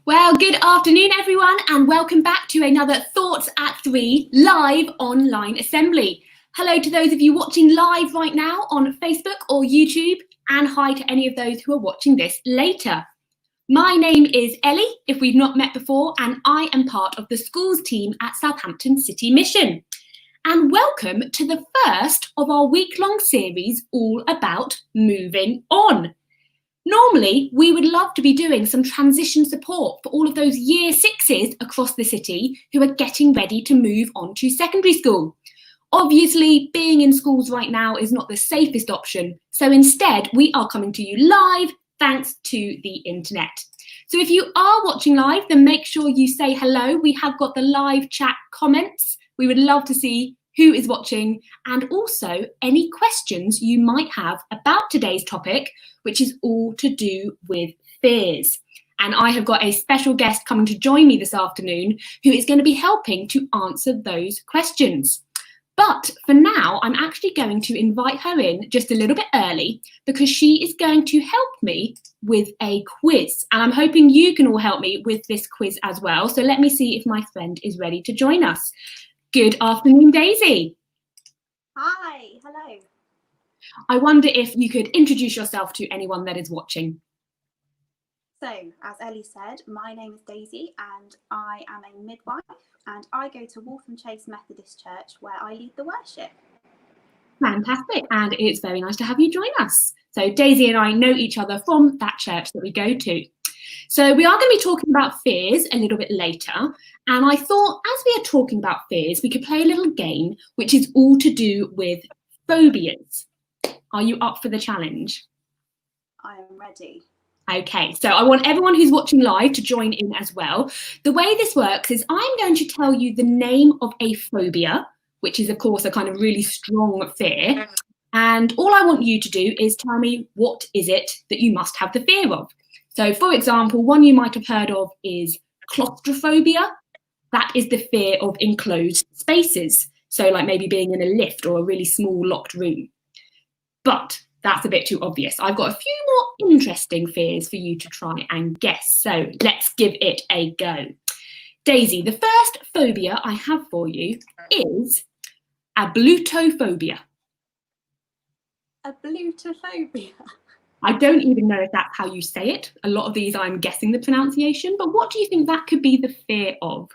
Well, good afternoon, everyone, and welcome back to another Thoughts at 3 live online assembly. Hello to those of you watching live right now on Facebook or YouTube, and hi to any of those who are watching this later. My name is Ellie, if we've not met before, and I am part of the schools team at Southampton City Mission. And welcome to the first of our week-long series all about moving on. Normally, we would love to be doing some transition support for all of those year sixes across the city who are getting ready to move on to secondary school. Obviously, being in schools right now is not the safest option, so instead we are coming to you live thanks to the internet. So if you are watching live, then make sure you say hello. We have got the live chat comments. We would love to see who is watching, and also any questions you might have about today's topic, which is all to do with fears. And I have got a special guest coming to join me this afternoon who is going to be helping to answer those questions. But for now, I'm actually going to invite her in just a little bit early because she is going to help me with a quiz. And I'm hoping you can all help me with this quiz as well. So let me see if my friend is ready to join us. Good afternoon, Daisy. Hi, hello. I wonder if you could introduce yourself to anyone that is watching. So, as Ellie said, my name is Daisy and I am a midwife and I go to Waltham Chase Methodist Church where I lead the worship. Fantastic, and it's very nice to have you join us. So Daisy and I know each other from that church that we go to. So we are going to be talking about fears a little bit later, and I thought as we are talking about fears, we could play a little game which is all to do with phobias. Are you up for the challenge? I am ready. Okay, so I want everyone who's watching live to join in as well. The way this works is I'm going to tell you the name of a phobia, which is of course a kind of really strong fear, and all I want you to do is tell me what is it that you must have the fear of. So, for example, one you might have heard of is claustrophobia. That is the fear of enclosed spaces. So like maybe being in a lift or a really small locked room. But that's a bit too obvious. I've got a few more interesting fears for you to try and guess. So let's give it a go. Daisy, the first phobia I have for you is ablutophobia. Ablutophobia? I don't even know if that's how you say it. A lot of these I'm guessing the pronunciation, but what do you think that could be the fear of?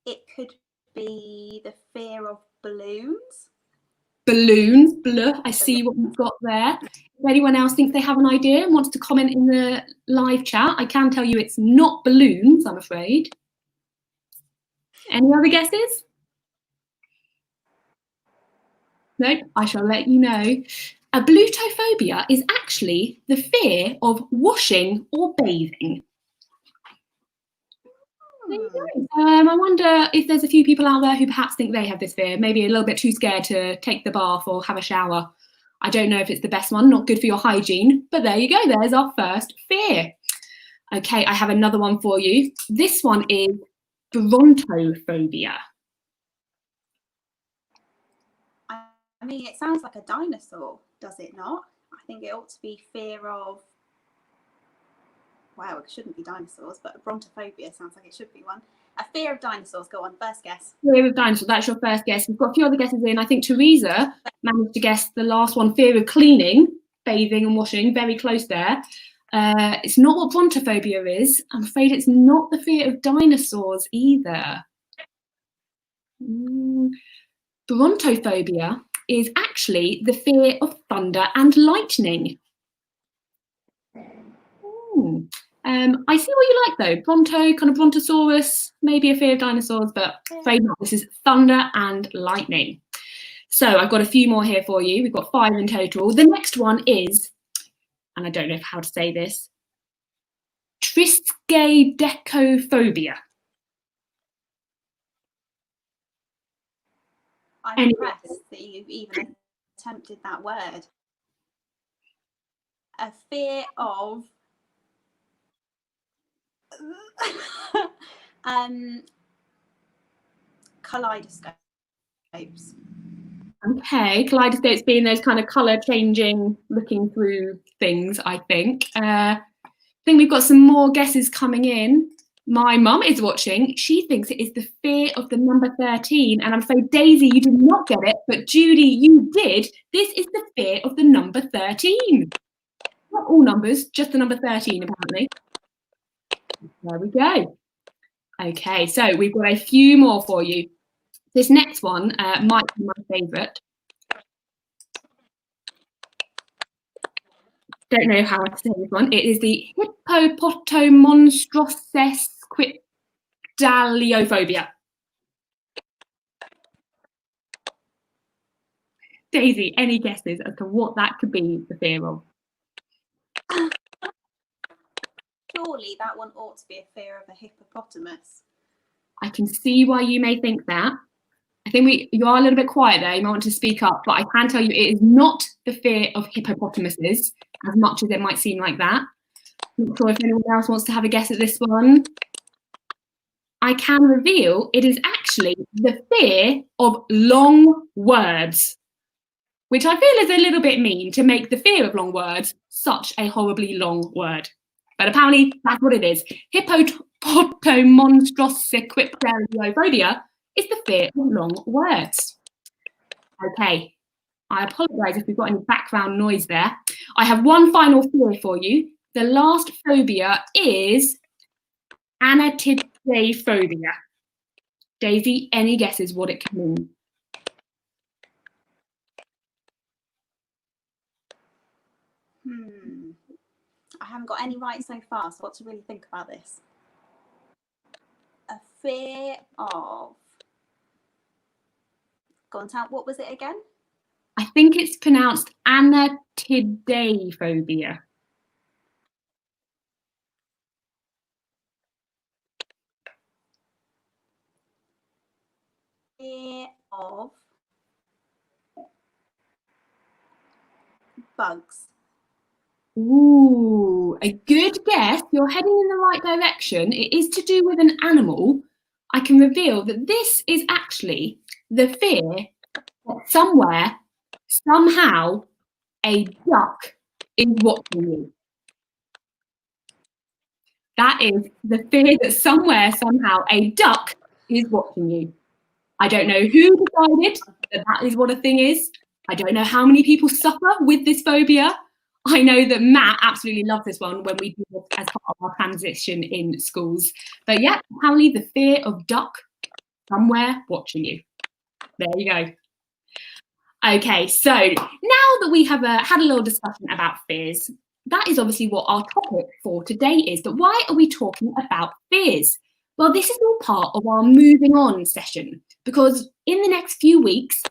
It could be the fear of balloons. Balloons, bleu, I see what you've got there. If anyone else thinks they have an idea and wants to comment in the live chat, I can tell you it's not balloons, I'm afraid. Any other guesses? No, I shall let you know. Ablutophobia is actually the fear of washing or bathing. There you go. I wonder if there's a few people out there who perhaps think they have this fear, maybe a little bit too scared to take the bath or have a shower. I don't know if it's the best one, not good for your hygiene, but there you go, there's our first fear. Okay, I have another one for you. This one is brontophobia. I mean, it sounds like a dinosaur, does it not? I think it ought to be fear of, wow, it shouldn't be dinosaurs, but brontophobia sounds like it should be one. A fear of dinosaurs, go on, first guess. Fear of dinosaurs, that's your first guess. We've got a few other guesses in. I think Teresa managed to guess the last one, fear of cleaning, bathing and washing, very close there. It's not what brontophobia is. I'm afraid it's not the fear of dinosaurs either. Brontophobia is actually the fear of thunder and lightning. I see what you like though. Bronto, kind of brontosaurus, maybe a fear of dinosaurs, but afraid not. This is thunder and lightning. So I've got a few more here for you. We've got 5 in total. The next one is, and I don't know how to say this, triskaidekaphobia. I'm impressed that you've even attempted that word. A fear of kaleidoscopes. Okay, kaleidoscopes being those kind of colour changing, looking through things, I think. think we've got some more guesses coming in. My mum is watching. She thinks it is the fear of the number 13. And I'm afraid, Daisy, you did not get it, but Judy, you did. This is the fear of the number 13. Not all numbers, just the number 13, apparently. There we go. Okay, so we've got a few more for you. This next one might be my favourite. Don't know how to say this one. It is the hippopotamonstrosesquipedaliophobia. Daisy, any guesses as to what that could be the fear of? Surely that one ought to be a fear of a hippopotamus. I can see why you may think that. I think you are a little bit quiet there. You might want to speak up, but I can tell you it is not the fear of hippopotamuses, as much as it might seem like that. I'm not sure if anyone else wants to have a guess at this one. I can reveal it is actually the fear of long words, which I feel is a little bit mean to make the fear of long words such a horribly long word. But apparently that's what it is. Hippopotamonstrosesquipedaliophobia is the fear of long words. Okay, I apologise if we've got any background noise there. I have one final fear for you. The last phobia is anatidaephobia. Daisy, any guesses what it can mean? I haven't got any right so far, so what to really think about this? A fear of... Go on, tell, what was it again? I think it's pronounced anatidaephobia. Fear of bugs. Ooh, a good guess. You're heading in the right direction. It is to do with an animal. I can reveal that this is actually the fear that somewhere, somehow, a duck is watching you. That is the fear that somewhere, somehow, a duck is watching you. I don't know who decided that that is what a thing is. I don't know how many people suffer with this phobia. I know that Matt absolutely loved this one when we did it as part of our transition in schools. But yeah, apparently the fear of duck somewhere watching you. There you go. Okay, so now that we have had a little discussion about fears, that is obviously what our topic for today is. But why are we talking about fears? Well, this is all part of our moving on session, because in the next few weeks,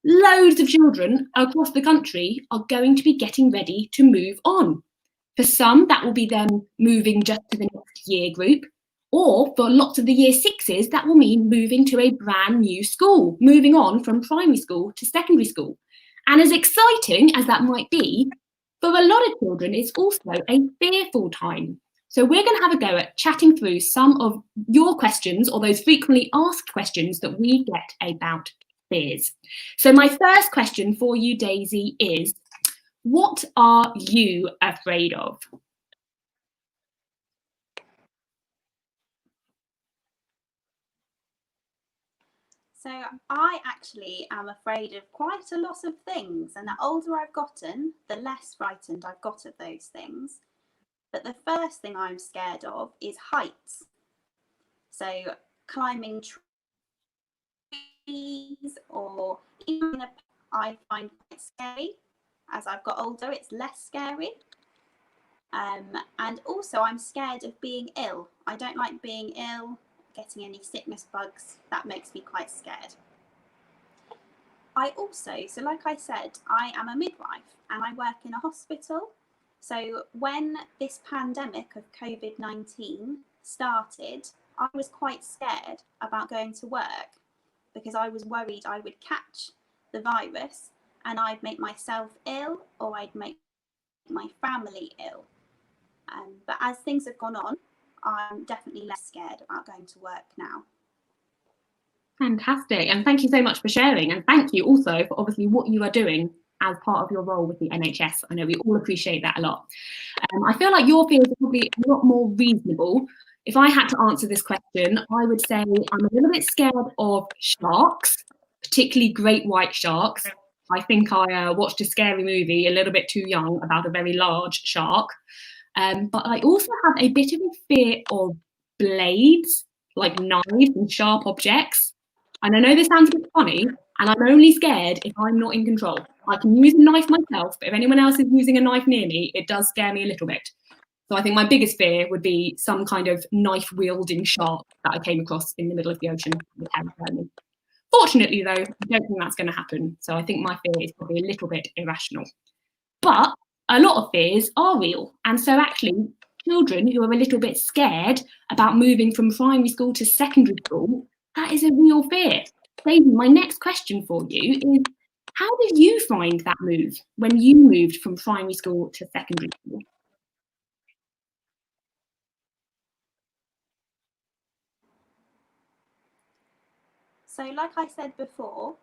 loads of children across the country are going to be getting ready to move on. For some, that will be them moving just to the next year group, or for lots of the year sixes, that will mean moving to a brand new school, moving on from primary school to secondary school. And as exciting as that might be, for a lot of children, it's also a fearful time. So we're going to have a go at chatting through some of your questions, or those frequently asked questions that we get about fears. So my first question for you, Daisy, is, what are you afraid of? So I actually am afraid of quite a lot of things, and the older I've gotten, the less frightened I've got of those things. But the first thing I'm scared of is heights. So climbing trees, or even I find quite scary. As I've got older, it's less scary. And also I'm scared of being ill. I don't like being ill, getting any sickness bugs. That makes me quite scared. I also, so like I said, I am a midwife and I work in a hospital. So when this pandemic of COVID-19 started, I was quite scared about going to work because I was worried I would catch the virus and I'd make myself ill, or I'd make my family ill. But as things have gone on, I'm definitely less scared about going to work now. Fantastic. And thank you so much for sharing. And thank you also for obviously what you are doing as part of your role with the NHS. I know we all appreciate that a lot. I feel like your fears are probably a lot more reasonable. If I had to answer this question, I would say I'm a little bit scared of sharks, particularly great white sharks. I think I watched a scary movie a little bit too young about a very large shark. But I also have a bit of a fear of blades, like knives and sharp objects. And I know this sounds a bit funny, and I'm only scared if I'm not in control. I can use a knife myself, but if anyone else is using a knife near me, it does scare me a little bit. So I think my biggest fear would be some kind of knife-wielding shark that I came across in the middle of the ocean that would terrify me. Fortunately, though, I don't think that's going to happen. So I think my fear is probably a little bit irrational. But a lot of fears are real. And so actually, children who are a little bit scared about moving from primary school to secondary school, that is a real fear. Daisy, my next question for you is, how did you find that move when you moved from primary school to secondary school? So, like I said before,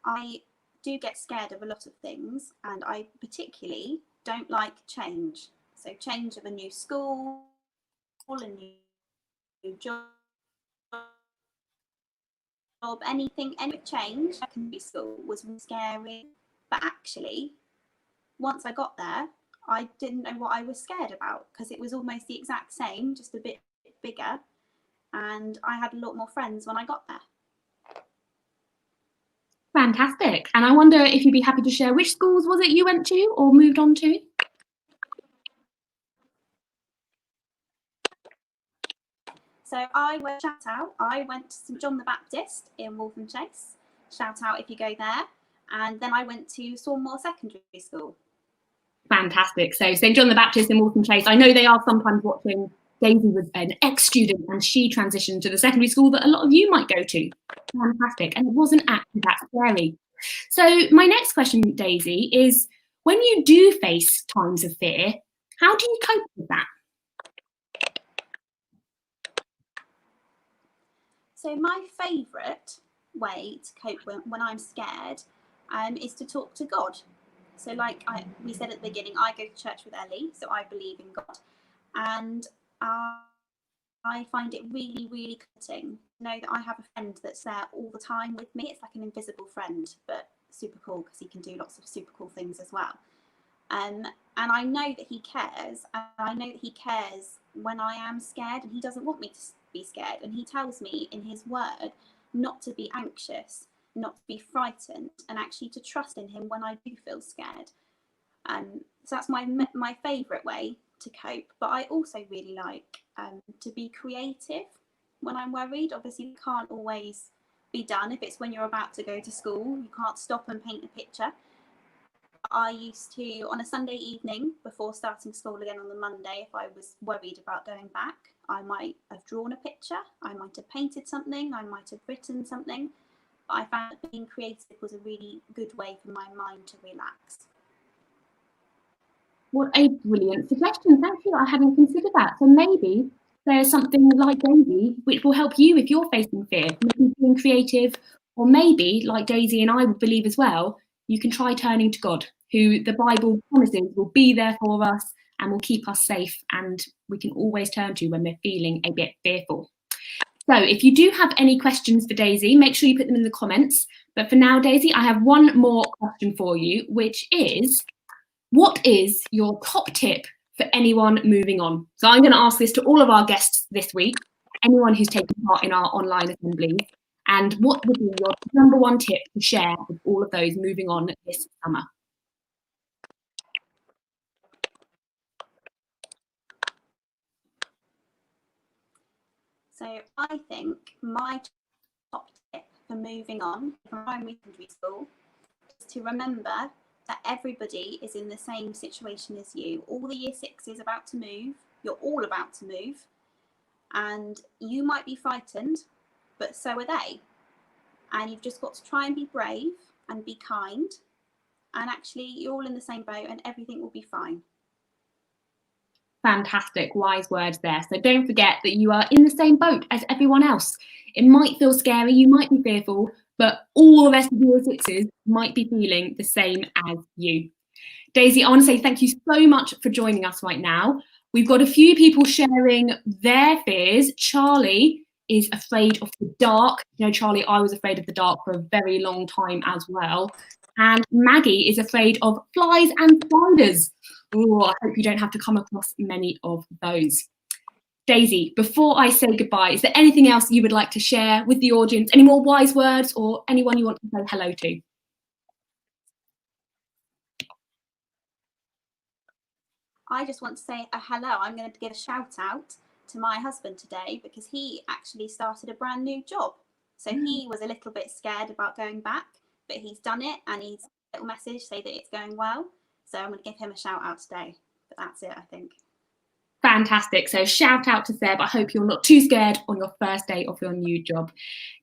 I do get scared of a lot of things, and I particularly don't like change. So, change of a new school, a new job, anything, any change. Secondary school was really scary, but actually, once I got there, I didn't know what I was scared about because it was almost the exact same, just a bit bigger, and I had a lot more friends when I got there. Fantastic. And I wonder if you'd be happy to share which schools was it you went to or moved on to? So I went to St John the Baptist in Waltham Chase. Shout out if you go there. And then I went to Swanmore Secondary School. Fantastic. So St John the Baptist in Waltham Chase. I know they are sometimes watching. Daisy was an ex-student and she transitioned to the secondary school that a lot of you might go to. Fantastic. And it wasn't actually that scary. So my next question, Daisy, is when you do face times of fear, how do you cope with that? So my favourite way to cope when I'm scared is to talk to God. So like we said at the beginning, I go to church with Ellie, so I believe in God. And I find it really, really comforting to know that I have a friend that's there all the time with me. It's like an invisible friend, but super cool because he can do lots of super cool things as well. And I know that he cares, and I know that he cares when I am scared, and he doesn't want me to be scared. And he tells me in his word not to be anxious, not to be frightened, and actually to trust in him when I do feel scared. So that's my favourite way to cope. But I also really like to be creative when I'm worried. Obviously, it can't always be done. If it's when you're about to go to school, you can't stop and paint a picture. I used to, on a Sunday evening before starting school again on the Monday, if I was worried about going back, I might have drawn a picture, I might have painted something, I might have written something. But I found that being creative was a really good way for my mind to relax. What a brilliant suggestion. Thank you. I hadn't considered that. So maybe there's something like Daisy which will help you if you're facing fear, maybe being creative, or maybe like Daisy and I would believe as well, you can try turning to God, who the Bible promises will be there for us and will keep us safe, and we can always turn to when we're feeling a bit fearful. So if you do have any questions for Daisy, make sure you put them in the comments. But for now, Daisy, I have one more question for you, which is, what is your top tip for anyone moving on? So I'm going to ask this to all of our guests this week, anyone who's taken part in our online assembly. And what would be your number one tip to share with all of those moving on this summer? So I think my top tip for moving on from primary secondary school is to remember that everybody is in the same situation as you. All the year six is about to move. You're all about to move. And you might be frightened, but so are they. And you've just got to try and be brave and be kind. And actually, you're all in the same boat and everything will be fine. Fantastic, wise words there. So don't forget that you are in the same boat as everyone else. It might feel scary, you might be fearful, but all the rest of the year sixes might be feeling the same as you. Daisy, I want to say thank you so much for joining us right now. We've got a few people sharing their fears. Charlie is afraid of the dark. You know, Charlie, I was afraid of the dark for a very long time as well. And Maggie is afraid of flies and spiders. Oh, I hope you don't have to come across many of those. Daisy, before I say goodbye, is there anything else you would like to share with the audience? Any more wise words or anyone you want to say hello to? I just want to say a hello. I'm going to give a shout out to my husband today because he actually started a brand new job. So he was a little bit scared about going back, but he's done it and he's a little message say that it's going well. So I'm going to give him a shout out today. But that's it, I think. Fantastic. So shout out to Seb. I hope you're not too scared on your first day of your new job.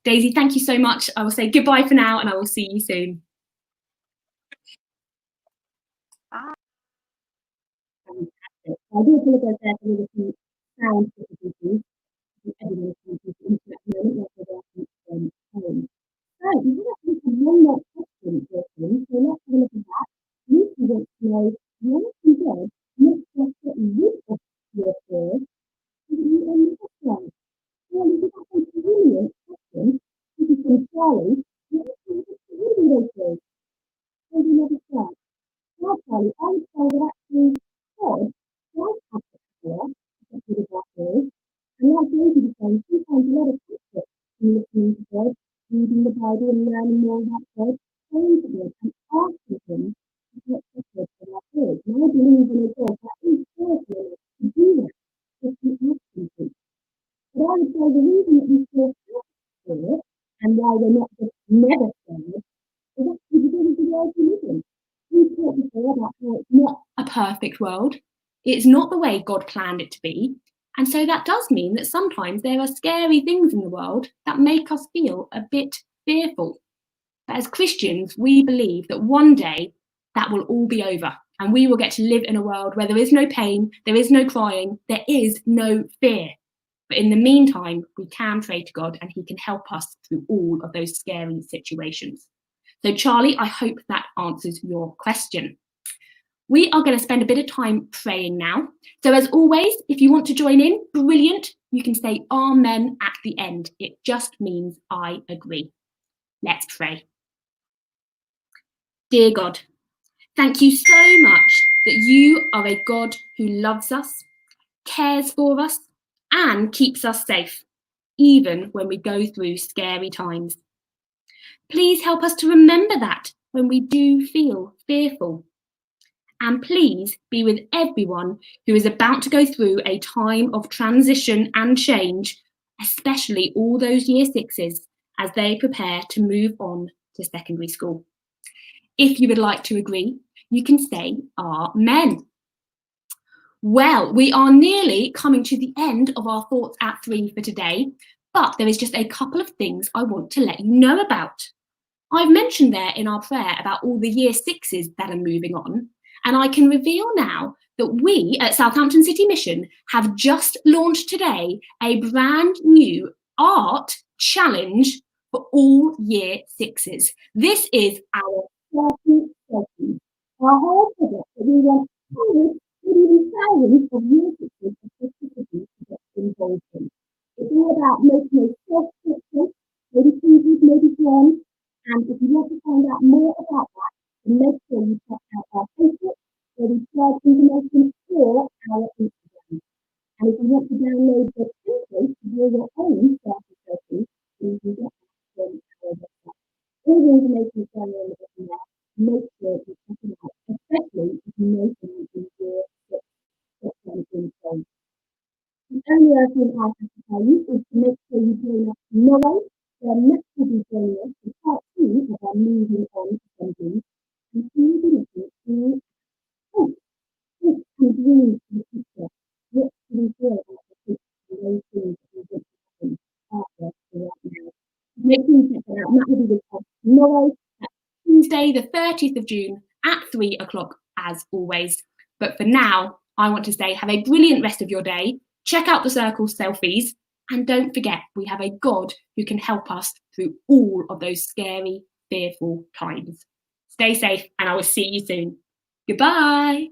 Daisy, thank you so much. I will say goodbye for now and I will see you soon. Bye. Fantastic. I do apologise there for the sound difficulties. Everyone is into it at the moment, like they're working from home. So we have actually one more question for him. So let's have a look at that. Lucy wants to know, what you did makes us get rid of your fears so that you are never scared? Well, this is actually a brilliant question. This is from Charlie. What is the really fears? So you never scared? Well, Charlie, I would say that actually God does have the power to get rid of our fears. And like Daisy was saying, sometimes a lot of comfort in listening to God, reading the Bible and learning more about God, praying to God and asking Him to get us from our fears. And I believe in a God that is powerful enough to do that if we ask Him to. But I would say the reason that we still have fear and why we're not just never scared is actually because of the world we live in. We talked before about how it's not a perfect world. It's not the way God planned it to be. And so that does mean that sometimes there are scary things in the world that make us feel a bit fearful. But as Christians, we believe that one day that will all be over and we will get to live in a world where there is no pain, there is no crying, there is no fear. But in the meantime, we can pray to God and He can help us through all of those scary situations. So Charlie, I hope that answers your question. We are going to spend a bit of time praying now. So as always, if you want to join in, brilliant. You can say Amen at the end. It just means I agree. Let's pray. Dear God, thank you so much that you are a God who loves us, cares for us, and keeps us safe, even when we go through scary times. Please help us to remember that when we do feel fearful. And please be with everyone who is about to go through a time of transition and change, especially all those year sixes as they prepare to move on to secondary school. If you would like to agree, you can say Amen. Well, we are nearly coming to the end of our Thoughts at 3 for today, but there is just a couple of things I want to let you know about. I've mentioned there in our prayer about all the year sixes that are moving on, and I can reveal now that we at Southampton City Mission have just launched today a brand new art challenge for all year sixes. This is our 30 seconds. Our whole project that we want hundreds, maybe even thousands of year sixes across the city to get involved in. It's all about making a self-picture, maybe Susie, maybe John. And if you want to find out more about that, then make sure you check out our Facebook, where we share information, or our Instagram. And if you want to download the template to do your own self-assessment, then you can get that from our website. All the information is down there in the bottom there. Make sure you check it out, especially if you know someone in your six. The only other thing I have to tell you is to make sure you join us tomorrow. Next will be joining us for part 2 of our moving on assembly. And we will be looking to hope and dreams for the future. What do we feel about the future and those things that we want to happen after or right now? Make sure you check that out. And that will be with us tomorrow, at Tuesday, the 30th of June at 3 o'clock, as always. But for now, I want to say have a brilliant rest of your day. Check out the Circle selfies. And don't forget, we have a God who can help us through all of those scary, fearful times. Stay safe, and I will see you soon. Goodbye.